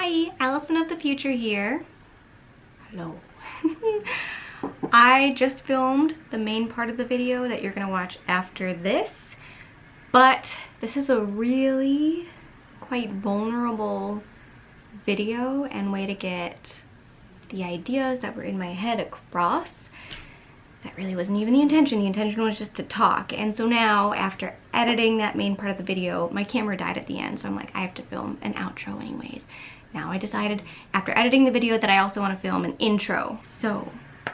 Hi, Allison of the future here. Hello. I just filmed the main part of the video that you're gonna watch after this, but this is a really quite vulnerable video and way to get the ideas that were in my head across. That really wasn't even the intention. The intention was just to talk. And so now, after editing that main part of the video, my camera died at the end, so I'm like, I have to film an outro anyways. Now I decided, after editing the video, that I also want to film an intro. So,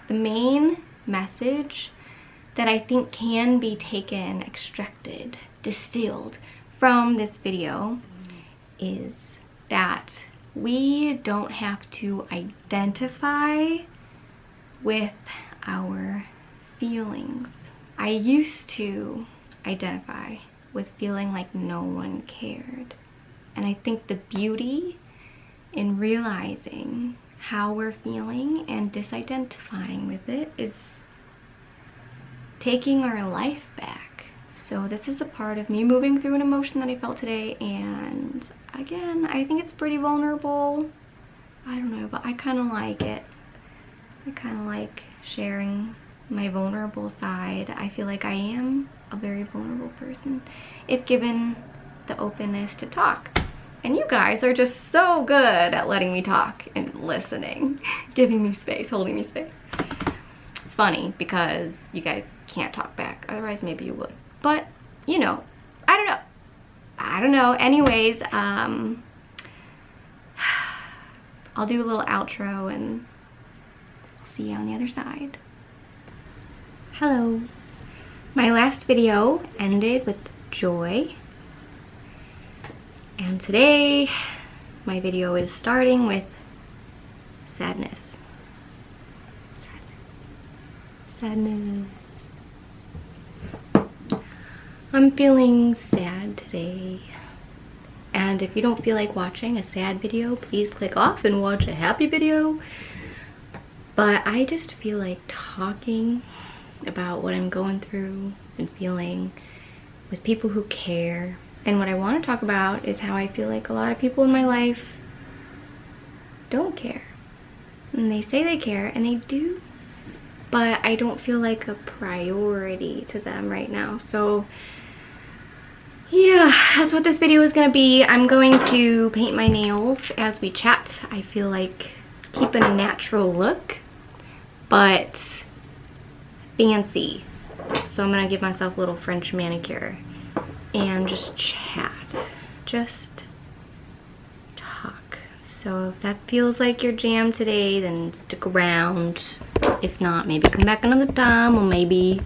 the main message that I think can be taken, extracted, distilled from this video is that we don't have to identify with our feelings. I used to identify with feeling like no one cared. And I think the beauty in realizing how we're feeling and disidentifying with it is taking our life back. So this is a part of me moving through an emotion that I felt today, and again, I think it's pretty vulnerable. I don't know, but I kind of like it. I kind of like sharing my vulnerable side. I feel like I am a very vulnerable person if given the openness to talk. And you guys are just so good at letting me talk and listening, giving me space, holding me space. It's funny because you guys can't talk back, otherwise maybe you would. But, you know, I don't know. I don't know. Anyways, I'll do a little outro and see you on the other side. Hello. My last video ended with joy. And today, my video is starting with sadness. Sadness. I'm feeling sad today. And if you don't feel like watching a sad video, please click off and watch a happy video. But I just feel like talking about what I'm going through and feeling with people who care. And what I want to talk about is how I feel like a lot of people in my life don't care. And they say they care, and they do, but I don't feel like a priority to them right now. So yeah, that's what this video is going to be. I'm going to paint my nails as we chat. I feel like keeping a natural look, but fancy. So I'm going to give myself a little French manicure and just chat, just talk. So if that feels like your jam today, then stick around. If not, maybe come back another time, or maybe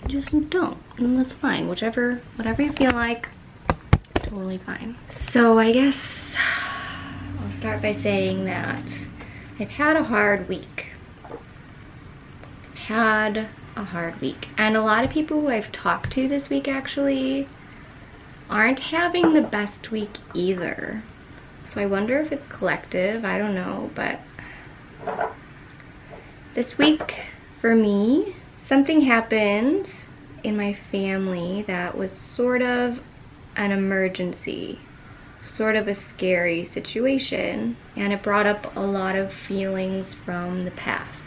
just don't, and that's fine. Whatever you feel like, it's totally fine. So I guess I'll start by saying that I've had a hard week. And a lot of people who I've talked to this week actually aren't having the best week either. So I wonder if it's collective, I don't know, but this week for me, something happened in my family that was sort of an emergency, sort of a scary situation, and it brought up a lot of feelings from the past.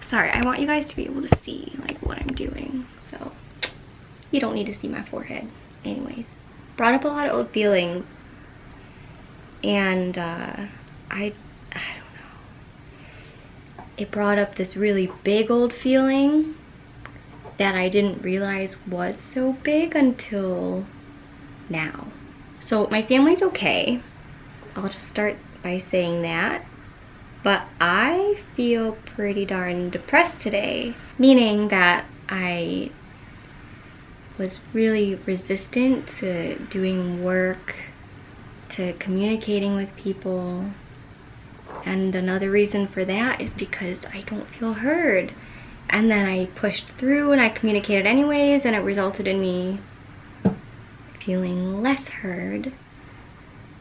Sorry, I want you guys to be able to see like what I'm doing, so you don't need to see my forehead. Anyways, brought up a lot of old feelings, and I don't know. It brought up this really big old feeling that I didn't realize was so big until now. So my family's okay. I'll just start by saying that. But I feel pretty darn depressed today, meaning that I was really resistant to doing work, to communicating with people. And another reason for that is because I don't feel heard. And then I pushed through and I communicated anyways, and it resulted in me feeling less heard,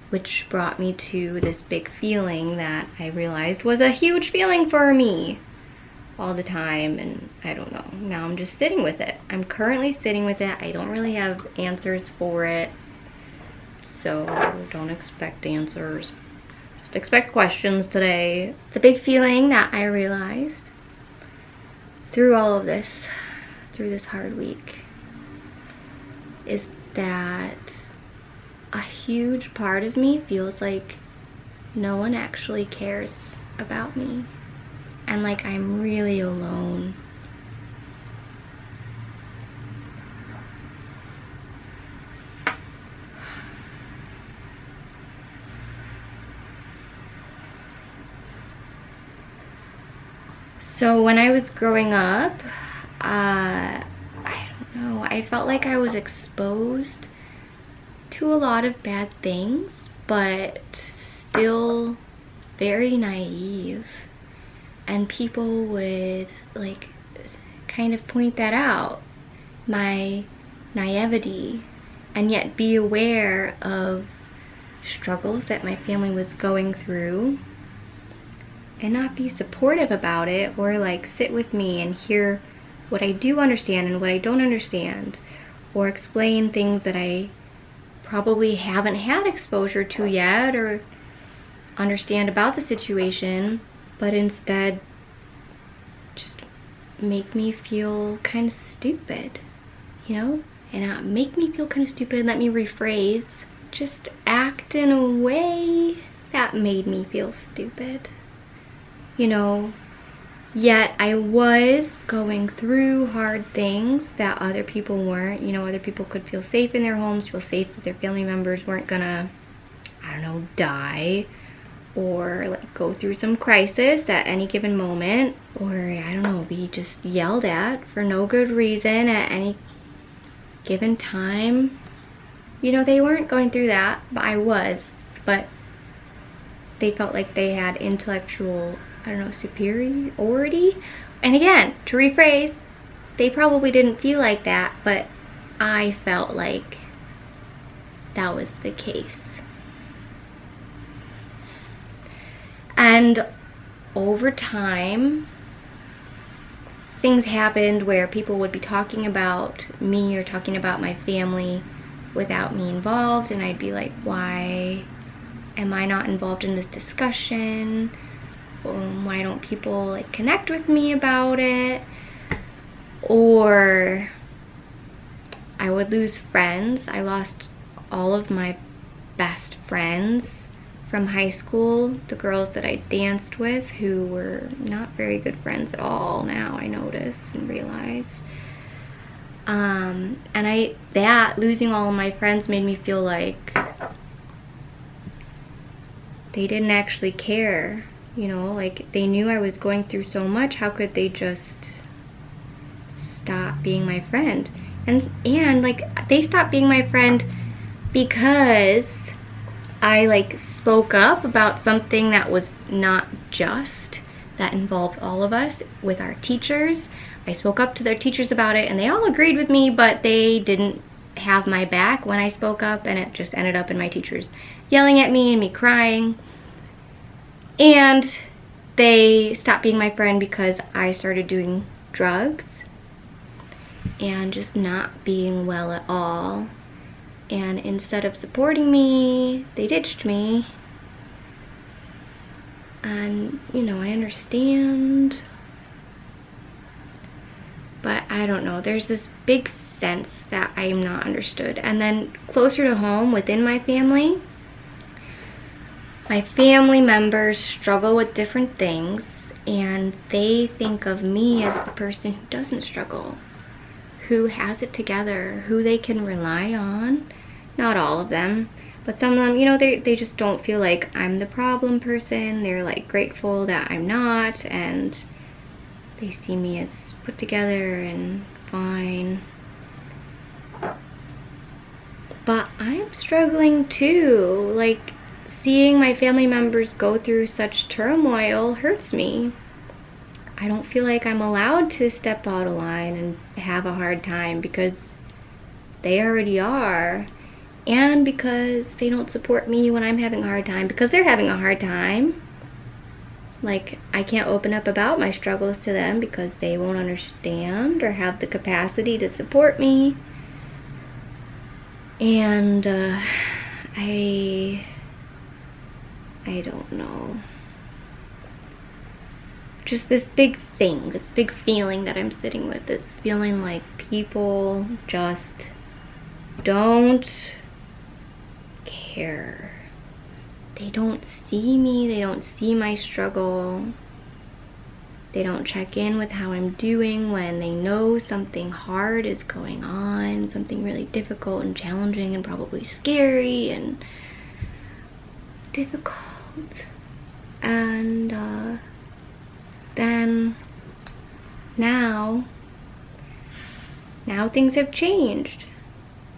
which brought me to this big feeling that I realized was a huge feeling for me all the time. And I don't know, now I'm just sitting with it. I'm currently sitting with it. I don't really have answers for it, so don't expect answers. expect questions today. The big feeling that I realized through all of this, through this hard week, is that a huge part of me feels like no one actually cares about me, and like I'm really alone. So when I was growing up, I don't know, I felt like I was exposed to a lot of bad things, but still very naive. And people would like kind of point that out, my naivety, and yet be aware of struggles that my family was going through and not be supportive about it, or like sit with me and hear what I do understand and what I don't understand, or explain things that I probably haven't had exposure to yet or understand about the situation, but instead just make me feel kind of stupid, you know? And make me feel kind of stupid, let me rephrase, just act in a way that made me feel stupid. You know, yet I was going through hard things that other people weren't. You know, other people could feel safe in their homes, feel safe that their family members weren't gonna, I don't know, die, or like go through some crisis at any given moment, or I don't know, be just yelled at for no good reason at any given time. You know, they weren't going through that, but I was. But they felt like they had intellectual, I don't know, superiority. And again, to rephrase, they probably didn't feel like that, but I felt like that was the case. And over time, things happened where people would be talking about me or talking about my family without me involved, and I'd be like, why am I not involved in this discussion? Why don't people like connect with me about it? Or I would lose friends. I lost all of my best friends from high school, the girls that I danced with, who were not very good friends at all now, I notice and realize. And losing all of my friends made me feel like they didn't actually care, you know, like they knew I was going through so much. How could they just stop being my friend? And like they stopped being my friend because I like spoke up about something that was not just, that involved all of us with our teachers. I spoke up to their teachers about it and they all agreed with me, but they didn't have my back when I spoke up, and it just ended up in my teachers yelling at me and me crying. And they stopped being my friend because I started doing drugs and just not being well at all. And instead of supporting me, they ditched me. And, you know, I understand. But I don't know, there's this big sense that I am not understood. And then closer to home, within my family members struggle with different things, and they think of me as the person who doesn't struggle, who has it together, who they can rely on. Not all of them, but some of them, you know, they just don't feel like I'm the problem person. They're like grateful that I'm not, and they see me as put together and fine. But I'm struggling too. Like, seeing my family members go through such turmoil hurts me. I don't feel like I'm allowed to step out of line and have a hard time because they already are. And because they don't support me when I'm having a hard time, because they're having a hard time. Like, I can't open up about my struggles to them because they won't understand or have the capacity to support me. And I I don't know. Just this big thing, this big feeling that I'm sitting with. This feeling like people just don't care. They don't see me, they don't see my struggle. They don't check in with how I'm doing when they know something hard is going on, something really difficult and challenging and probably scary and difficult. And then now things have changed.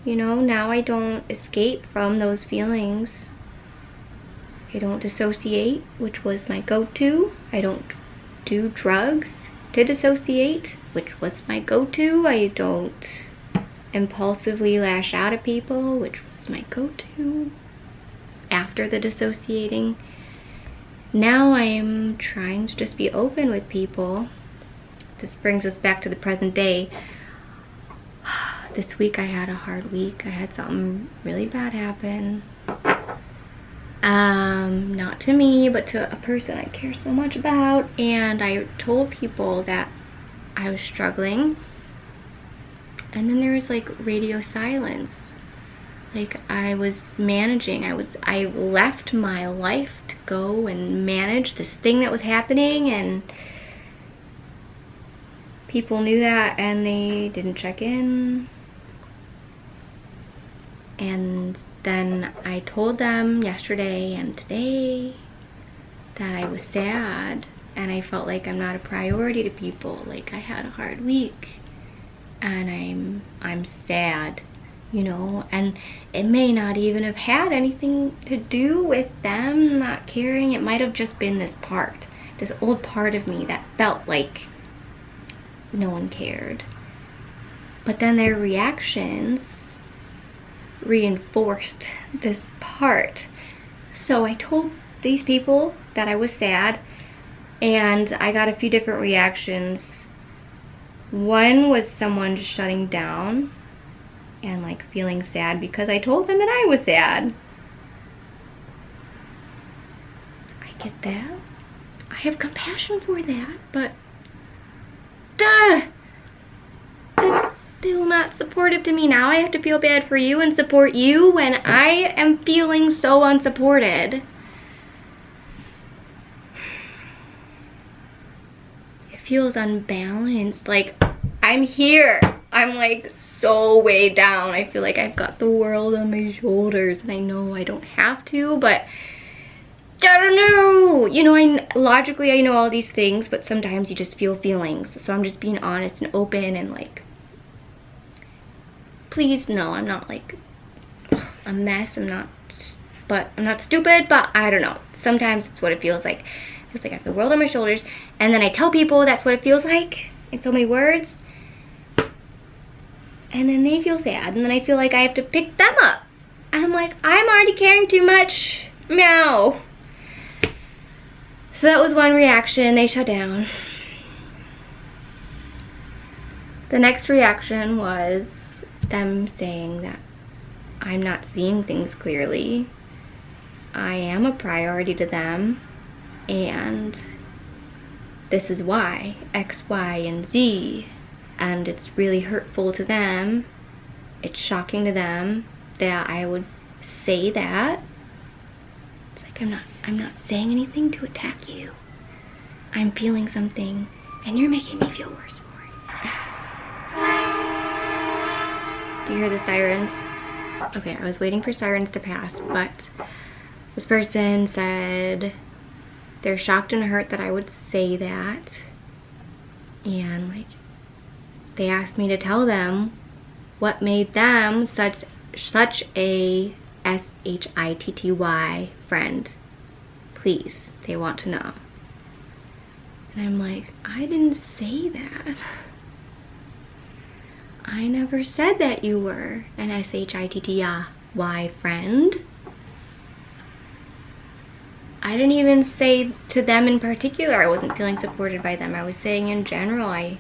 You know, now I don't escape from those feelings. I don't dissociate, which was my go-to. I don't do drugs to dissociate, which was my go-to. I don't impulsively lash out at people, which was my go-to after the dissociating. Now I'm trying to just be open with people. This brings us back to the present day. This week I had a hard week. I had something really bad happen. Not to me, but to a person I care so much about. And I told people that I was struggling. And then there was like radio silence. Like I was managing. I left my life to go and manage this thing that was happening, and people knew that and they didn't check in. And then I told them yesterday and today that I was sad and I felt like I'm not a priority to people. Like I had a hard week and I'm sad, you know, and it may not even have had anything to do with them not caring. It might have just been this old part of me that felt like no one cared. But then their reactions reinforced this part. So I told these people that I was sad, and I got a few different reactions. One was someone just shutting down and like feeling sad because I told them that I was sad. I get that. I have compassion for that, but duh! That's still not supportive to me. Now I have to feel bad for you and support you when I am feeling so unsupported. It feels unbalanced. Like I'm here. I'm like so way down. I feel like I've got the world on my shoulders, and I know I don't have to, but I don't know. You know, logically I know all these things, but sometimes you just feel feelings. So I'm just being honest and open and like, please, no, I'm not like a mess. I'm not stupid, but I don't know. Sometimes it's what it feels like. It feels like I have the world on my shoulders, and then I tell people that's what it feels like in so many words, and then they feel sad, and then I feel like I have to pick them up, and I'm like, I'm already caring too much. Meow. So that was one reaction. They shut down. The next reaction was them saying that I'm not seeing things clearly. I am a priority to them, and this is why, X, Y, and Z, and it's really hurtful to them. It's shocking to them that I would say that. It's like I'm not saying anything to attack you. I'm feeling something, and you're making me feel worse for it. Do you hear the sirens? Okay, I was waiting for sirens to pass, but this person said they're shocked and hurt that I would say that, and like they asked me to tell them what made them such a SHITTY friend. Please, they want to know. And I'm like, I didn't say that. I never said that you were an SHITTY friend. I didn't even say to them in particular I wasn't feeling supported by them. I was saying in general I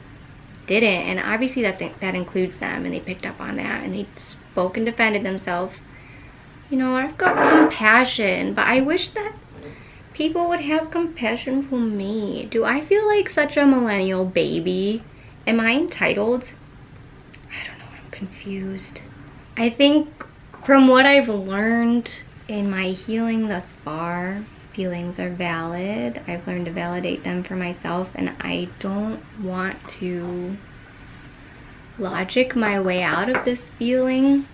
didn't, and obviously that includes them, and they picked up on that, and they spoke and defended themselves. You know, I've got compassion, but I wish that people would have compassion for me. Do I feel like such a millennial baby? Am I entitled? I don't know, I'm confused. I think from what I've learned in my healing thus far, feelings are valid. I've learned to validate them for myself, and I don't want to logic my way out of this feeling,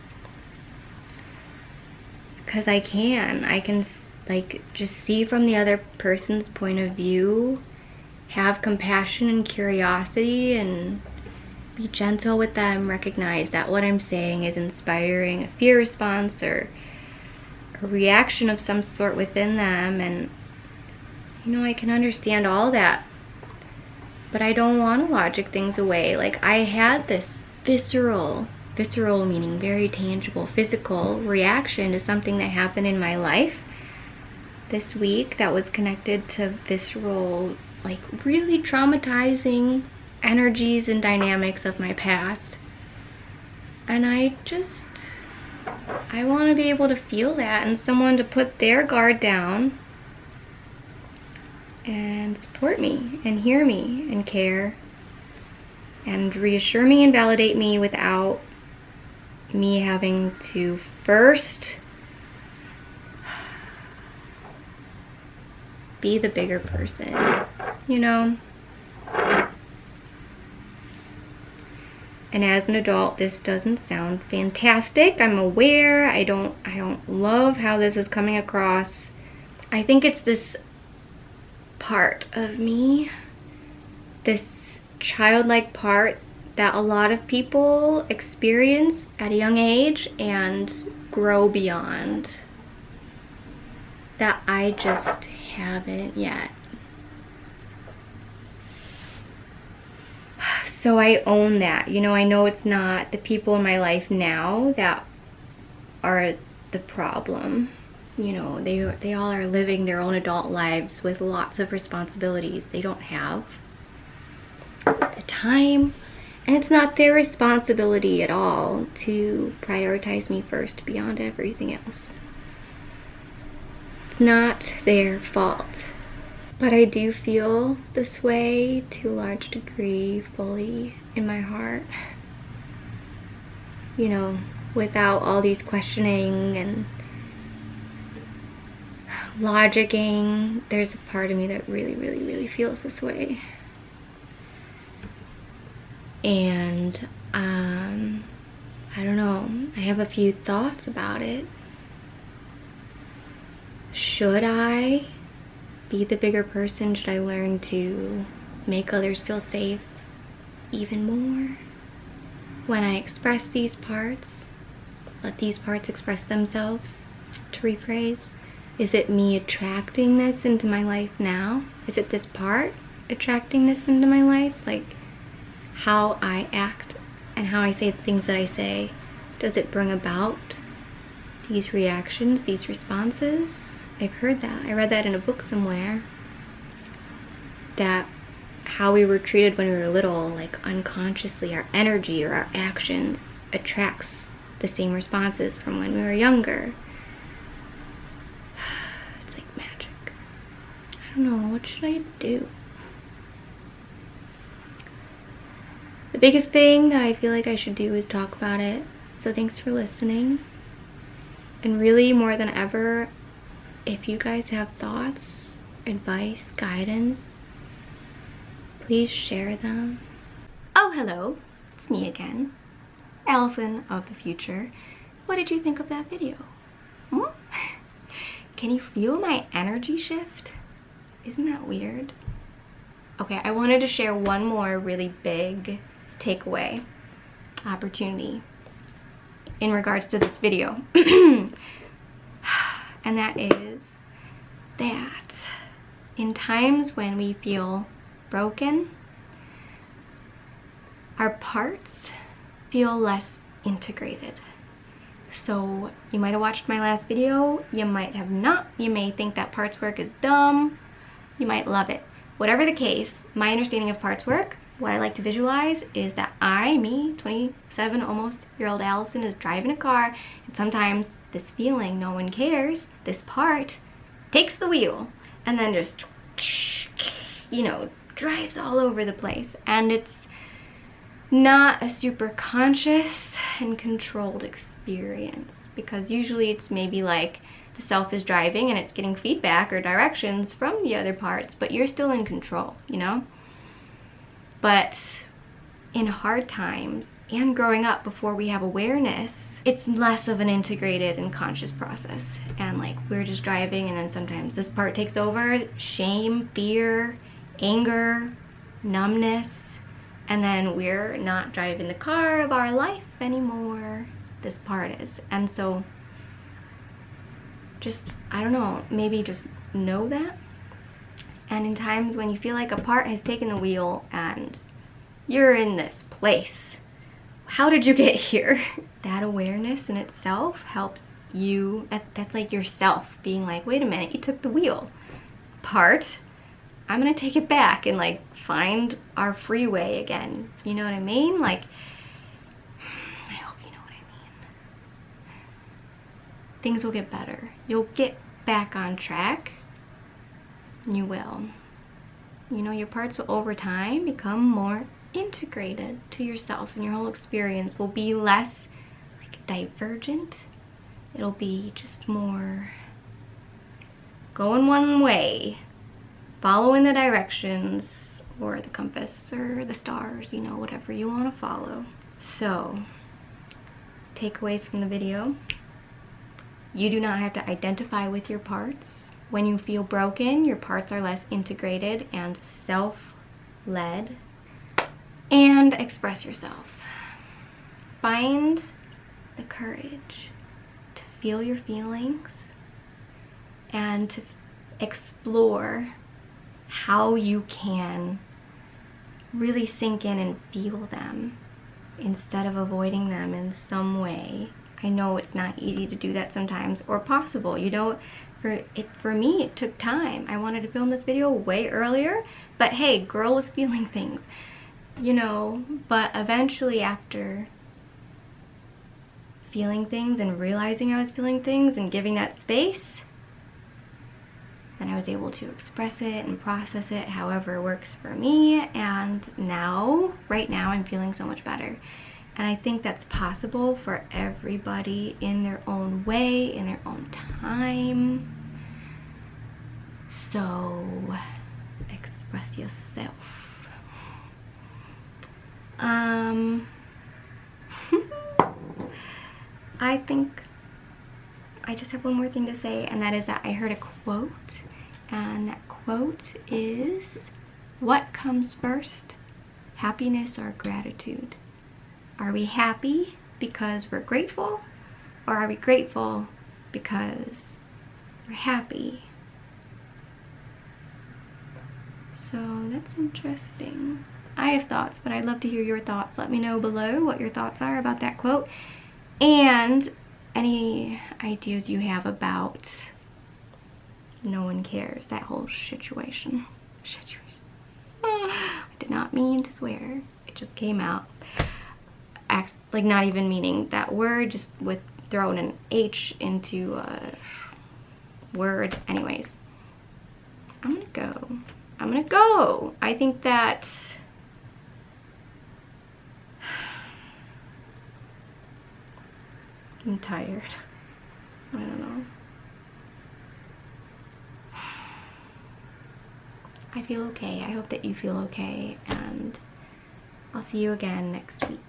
because I can like just see from the other person's point of view, have compassion and curiosity, and be gentle with them, recognize that what I'm saying is inspiring a fear response or a reaction of some sort within them, and you know, I can understand all that, but I don't want to logic things away. Like, I had this visceral meaning very tangible, physical reaction to something that happened in my life this week that was connected to visceral, like really traumatizing energies and dynamics of my past. And I want to be able to feel that, and someone to put their guard down and support me and hear me and care and reassure me and validate me without me having to first be the bigger person, you know? And as an adult, this doesn't sound fantastic. I'm aware. I don't love how this is coming across. I think it's this part of me, this childlike part that a lot of people experience at a young age and grow beyond, that I just haven't yet. So I own that. You know, I know it's not the people in my life now that are the problem. You know, they all are living their own adult lives with lots of responsibilities they don't have the time, and it's not their responsibility at all to prioritize me first beyond everything else. It's not their fault. But I do feel this way to a large degree fully in my heart. You know, without all these questioning and logicking, there's a part of me that really feels this way. And I don't know, I have a few thoughts about it. Should I be the bigger person? Should I learn to make others feel safe even more when I express these parts? Let these parts express themselves. To rephrase, is it me attracting this into my life now? Is it this part attracting this into my life? Like, how I act and how I say the things that I say, does it bring about these reactions, these responses? I've heard that. I read that in a book somewhere, that how we were treated when we were little, like unconsciously, our energy or our actions attracts the same responses from when we were younger. It's like magic. I don't know, what should I do? The biggest thing that I feel like I should do is talk about it. So thanks for listening. And really, more than ever, if you guys have thoughts, advice, guidance, please share them. Oh, hello, it's me again, Allison of the future. What did you think of that video? Can you feel my energy shift? Isn't that weird? Okay, I wanted to share one more really big takeaway opportunity in regards to this video. And that is that in times when we feel broken, our parts feel less integrated. So you might have watched my last video, you might have not, you may think that parts work is dumb, you might love it. Whatever the case, my understanding of parts work, what I like to visualize is that me, 27 almost year old Allison, is driving a car, and sometimes this feeling, no one cares, this part takes the wheel and then just, you know, drives all over the place. And it's not a super conscious and controlled experience, because usually it's maybe like the self is driving and it's getting feedback or directions from the other parts, but you're still in control, you know? But in hard times and growing up before we have awareness, it's less of an integrated and conscious process. And like, we're just driving, and then sometimes this part takes over, shame, fear, anger, numbness, and then we're not driving the car of our life anymore. This part is. And so just, I don't know, maybe just know that. And in times when you feel like a part has taken the wheel and you're in this place, how did you get here? That awareness in itself helps you. That's like yourself being like, wait a minute, you took the wheel. Part, I'm gonna take it back and like find our freeway again. You know what I mean? Like, I hope you know what I mean. Things will get better. You'll get back on track. You will. You know, your parts will over time become more integrated to yourself, and your whole experience will be less like divergent. It'll be just more going one way, following the directions or the compass or the stars, you know, whatever you want to follow. So, takeaways from the video: you do not have to identify with your parts. When you feel broken, your parts are less integrated and self-led. And express yourself. Find the courage to feel your feelings and to explore how you can really sink in and feel them instead of avoiding them in some way. I know it's not easy to do that sometimes, or possible. You know, for me, it took time. I wanted to film this video way earlier, but hey, girl was feeling things. You know, but eventually, after feeling things and realizing I was feeling things and giving that space, then I was able to express it and process it however works for me. And now, right now, I'm feeling so much better. And I think that's possible for everybody in their own way, in their own time. So, express yourself. I think I just have one more thing to say, and that is that I heard a quote, and that quote is, what comes first, happiness or gratitude? Are we happy because we're grateful, or are we grateful because we're happy? So that's interesting. I have thoughts, but I'd love to hear your thoughts. Let me know below what your thoughts are about that quote, and any ideas you have about no one cares, that whole situation. I did not mean to swear. It just came out. Like, not even meaning that word, just with throwing an H into a word. Anyways, I'm gonna go. I think that I'm tired. I don't know. I feel okay. I hope that you feel okay, and I'll see you again next week.